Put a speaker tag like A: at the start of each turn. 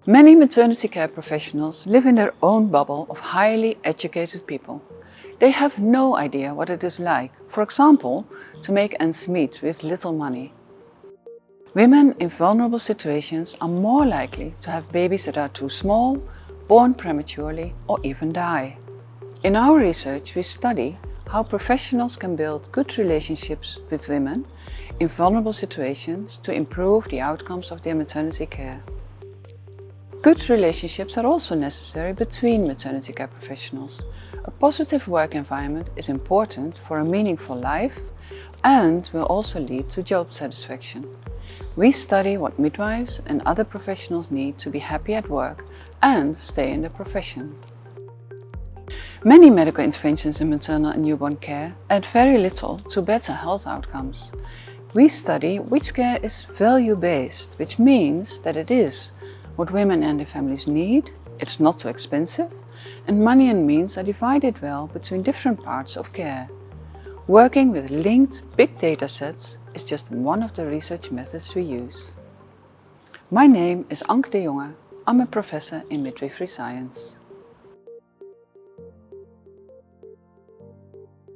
A: Many maternity care professionals live in their own bubble of highly educated people. They have no idea what it is like, for example, to make ends meet with little money. Women in vulnerable situations are more likely to have babies that are too small, born prematurely, or even die. In our research, we study how professionals can build good relationships with women in vulnerable situations to improve the outcomes of their maternity care. Good relationships are also necessary between maternity care professionals. A positive work environment is important for a meaningful life and will also lead to job satisfaction. We study what midwives and other professionals need to be happy at work and stay in the profession. Many medical interventions in maternal and newborn care add very little to better health outcomes. We study which care is value-based, which means that it is what women and their families need, it's not too expensive, and money and means are divided well between different parts of care. Working with linked big data sets is just one of the research methods we use. My name is Ank de Jonge. I'm a professor in midwifery science.